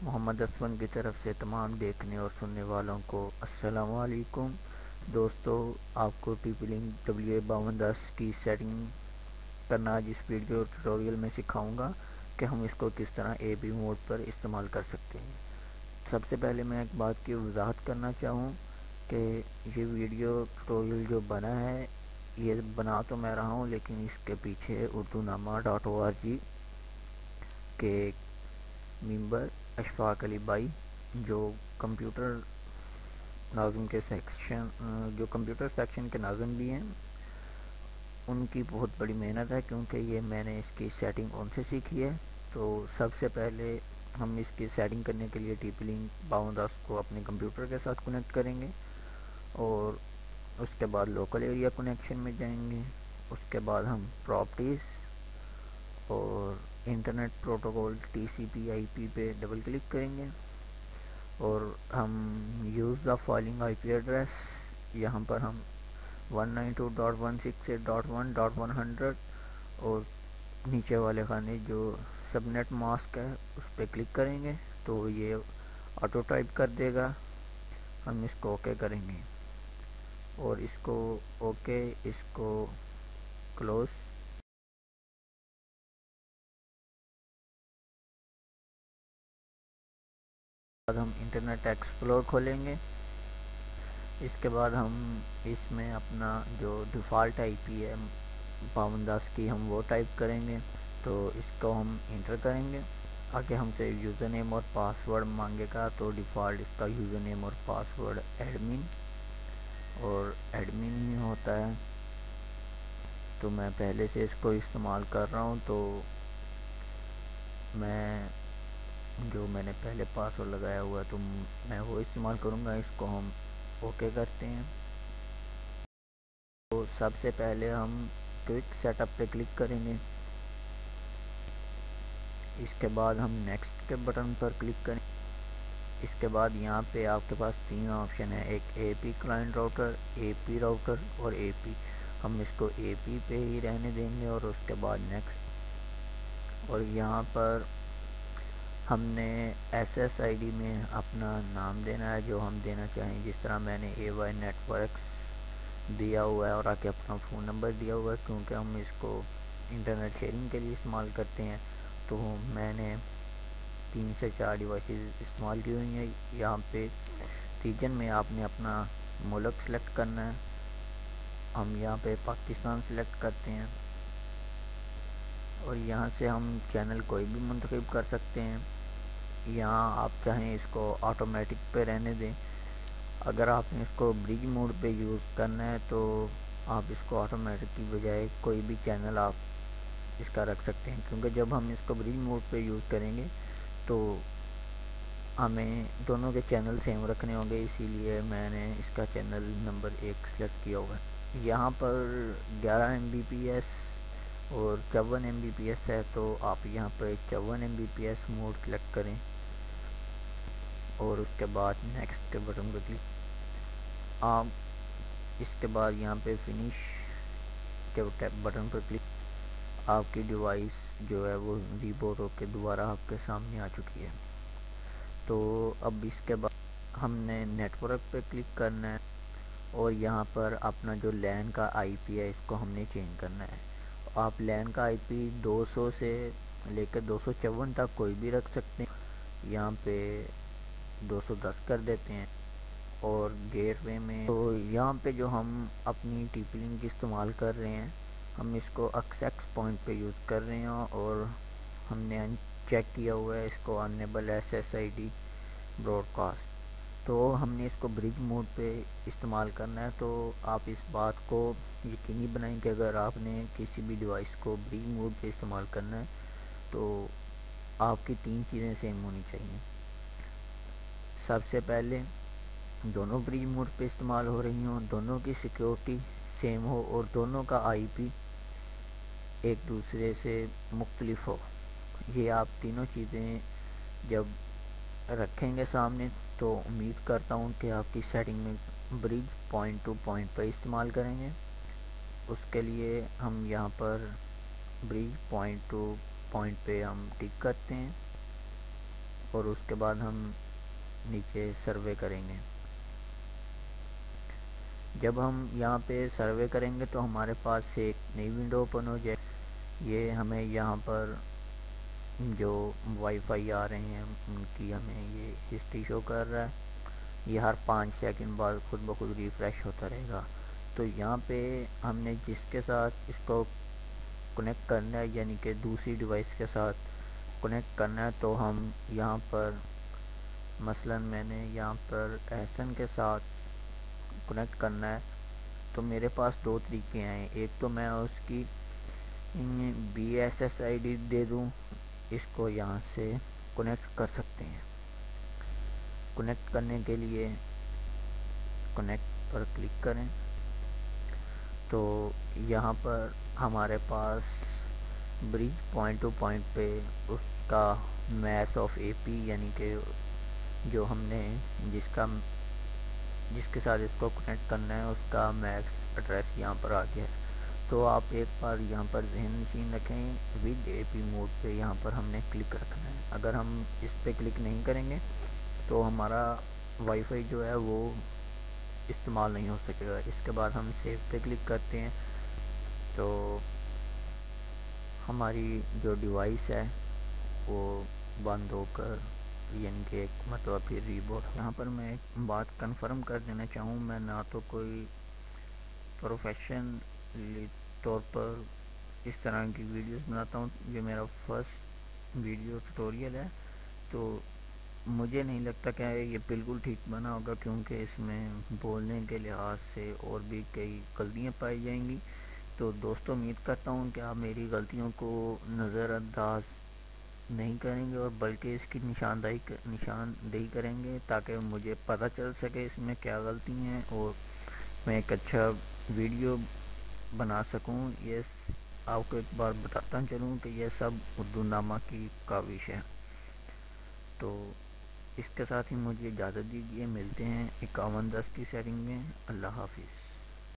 محمد اسفن کی طرف سے تمام دیکھنے اور سننے والوں کو السلام علیکم دوستو، آپ کو ٹی پی لنک WA5210 کی سیٹنگ کرنا جس ویڈیو ٹیوٹوریل میں سکھاؤں گا کہ ہم اس کو کس طرح AB موڈ پر استعمال کر سکتے ہیں۔ سب سے پہلے میں ایک بات کی وضاحت کرنا چاہوں کہ یہ ویڈیو ٹیوٹوریل جو بنا ہے یہ بنا تو میں رہا ہوں، لیکن اس کے پیچھے اردونامہ.org کے ممبر اشفاق علی بائی جو کمپیوٹر سیکشن کے ناظم بھی ہیں، ان کی بہت بڑی محنت ہے، کیونکہ یہ میں نے اس کی سیٹنگ ان سے سیکھی ہے۔ تو سب سے پہلے ہم اس کی سیٹنگ کرنے کے لیے ٹی پی لنک 5210 کو اپنے کمپیوٹر کے ساتھ کنیکٹ کریں گے، اور اس کے بعد لوکل ایریا کنیکشن میں جائیں گے۔ اس کے بعد ہم پراپرٹیز اور انٹرنیٹ پروٹوکول TCP/IP پہ ڈبل کلک کریں گے، اور ہم use the following IP address, یہاں پر ہم 192.168.1.100 اور نیچے والے خانے جو سب نیٹ ماسک ہے اس پہ کلک کریں گے تو یہ آٹو ٹائپ کر دے گا۔ ہم اس کو اوکے کریں گے، اور اس کو اوکے، اس کو کلوز۔ بعد ہم انٹرنیٹ ایکسپلور کھولیں گے۔ اس کے بعد ہم اس میں اپنا جو ڈیفالٹ IP ہے 5210 کی ہم وہ ٹائپ کریں گے، تو اس کو ہم انٹر کریں گے۔ آگے ہم سے یوزر نیم اور پاسورڈ مانگے گا، تو ڈیفالٹ اس کا یوزر نیم اور پاسورڈ ایڈمن ہی ہوتا ہے، تو میں پہلے سے اس کو استعمال کر رہا ہوں، تو میں نے پہلے پاسورڈ لگایا ہوا ہے تو میں وہ استعمال کروں گا۔ اس کو ہم اوکے کرتے ہیں۔ تو سب سے پہلے ہم کوئک سیٹ اپ پہ کلک کریں گے، اس کے بعد ہم نیکسٹ کے بٹن پر کلک کریں۔ اس کے بعد یہاں پہ آپ کے پاس 3 آپشن ہیں، ایک AP client router, AP router اور AP۔ ہم اس کو AP پہ ہی رہنے دیں گے، اور اس کے بعد نیکسٹ، اور یہاں پر ہم نے SSID میں اپنا نام دینا ہے جو ہم دینا چاہیں، جس طرح میں نے AY نیٹورکس دیا ہوا ہے، اور آگے اپنا فون نمبر دیا ہوا ہے، کیونکہ ہم اس کو انٹرنیٹ شیئرنگ کے لیے استعمال کرتے ہیں، تو میں نے 3 سے 4 ڈیوائسز استعمال کی ہوئی ہیں۔ یہاں پہ ریجن میں آپ نے اپنا ملک سلیکٹ کرنا ہے، ہم یہاں پہ پاکستان سلیکٹ کرتے ہیں، اور یہاں سے ہم چینل کوئی بھی منتخب کر سکتے ہیں۔ یہاں آپ چاہیں اس کو آٹومیٹک پہ رہنے دیں، اگر آپ نے اس کو برج موڈ پہ یوز کرنا ہے تو آپ اس کو آٹومیٹک کی بجائے کوئی بھی چینل آپ اس کا رکھ سکتے ہیں، کیونکہ جب ہم اس کو برج موڈ پہ یوز کریں گے تو ہمیں دونوں کے چینل سیم رکھنے ہوں گے، اسی لیے میں نے اس کا چینل نمبر 1 سلیکٹ کیا ہوا ہے۔ یہاں پر 11 Mbps اور 54 Mbps ہے، تو آپ یہاں پہ 54 Mbps موڈ سلیکٹ کریں، اور اس کے بعد نیکسٹ کے بٹن پہ کلک۔ آپ اس کے بعد یہاں پہ فنش کے بٹن پر کلک، آپ کی ڈیوائس جو ہے وہ ریبوٹ ہو کے دوبارہ آپ کے سامنے آ چکی ہے۔ تو اب اس کے بعد ہم نے نیٹ ورک پہ کلک کرنا ہے، اور یہاں پر اپنا جو لین کا IP ہے اس کو ہم نے چینج کرنا ہے۔ آپ لین کا IP 200 سے لے کے 254 تک کوئی بھی رکھ سکتے ہیں، یہاں پہ 210 کر دیتے ہیں، اور گیٹ وے میں تو یہاں پہ جو ہم اپنی ٹی پی لنک استعمال کر رہے ہیں، ہم اس کو ایکسیس پوائنٹ پہ یوز کر رہے ہیں، اور ہم نے چیک کیا ہوا ہے اس کو انیبل SSID براڈ کاسٹ، تو ہم نے اس کو برج موڈ پہ استعمال کرنا ہے۔ تو آپ اس بات کو یقینی بنائیں کہ اگر آپ نے کسی بھی ڈیوائس کو برج موڈ پہ استعمال کرنا ہے تو آپ کی 3 چیزیں سیم ہونی چاہیے۔ سب سے پہلے دونوں برج موڈ پہ استعمال ہو رہی ہوں، دونوں کی سیکیورٹی سیم ہو، اور دونوں کا IP ایک دوسرے سے مختلف ہو۔ یہ آپ تینوں چیزیں جب رکھیں گے سامنے تو امید کرتا ہوں کہ آپ کی سیٹنگ میں برج پوائنٹ ٹو پوائنٹ پہ استعمال کریں گے۔ اس کے لیے ہم یہاں پر برج پوائنٹ ٹو پوائنٹ پہ ہم ٹک کرتے ہیں، اور اس کے بعد ہم نیچے سروے کریں گے۔ جب ہم یہاں پہ سروے کریں گے تو ہمارے پاس ایک نئی ونڈو اوپن ہو جائے۔ یہ ہمیں یہاں پر جو وائی فائی آ رہے ہیں ان کی ہمیں یہ ہسٹری شو کر رہا ہے۔ یہ ہر 5 سیکنڈ بعد خود بخود ریفریش ہوتا رہے گا۔ تو یہاں پہ ہم نے جس کے ساتھ اس کو کنیکٹ کرنا ہے، یعنی کہ دوسری ڈیوائس کے ساتھ کنیکٹ کرنا ہے، تو ہم یہاں پر مثلا میں نے یہاں پر احسن کے ساتھ کنیکٹ کرنا ہے، تو میرے پاس 2 طریقے ہیں۔ ایک تو میں اس کی B S S I D دے دوں، اس کو یہاں سے کنیکٹ کر سکتے ہیں۔ کنیکٹ کرنے کے لیے کنیکٹ پر کلک کریں تو یہاں پر ہمارے پاس برج پوائنٹ ٹو پوائنٹ پہ اس کا میش آف اے پی، یعنی کہ جو ہم نے جس کے ساتھ اس کو کنیکٹ کرنا ہے اس کا میک ایڈریس یہاں پر آ گیا ہے۔ تو آپ ایک بار یہاں پر ذہن نشین رکھیں، ود اے پی موڈ پہ یہاں پر ہم نے کلک رکھنا ہے۔ اگر ہم اس پہ کلک نہیں کریں گے تو ہمارا وائی فائی جو ہے وہ استعمال نہیں ہو سکے گا۔ اس کے بعد ہم سیو پہ کلک کرتے ہیں تو ہماری جو ڈیوائس ہے وہ بند ہو کر، یعنی کہ ایک مرتبہ پھر ریبوٹ۔ یہاں پر میں ایک بات کنفرم کر دینا چاہوں، میں نہ تو کوئی پروفیشنلی طور پر اس طرح کی ویڈیوز بناتا ہوں، یہ میرا فرسٹ ویڈیو ٹیوٹوریل ہے، تو مجھے نہیں لگتا کہ یہ بالکل ٹھیک بنا ہوگا، کیونکہ اس میں بولنے کے لحاظ سے اور بھی کئی غلطیاں پائی جائیں گی۔ تو دوستوں، امید کرتا ہوں کہ آپ میری غلطیوں کو نظر انداز نہیں کریں گے اور بلکہ اس کی نشاندہی کریں گے، تاکہ مجھے پتہ چل سکے اس میں کیا غلطی ہیں اور میں ایک اچھا ویڈیو بنا سکوں۔ یہ آپ کو ایک بار بتاتا چلوں کہ یہ سب اردو نامہ کی کاوش ہے۔ تو اس کے ساتھ ہی مجھے اجازت دیجیے، ملتے ہیں 5110 کی سیٹنگ میں۔ اللہ حافظ۔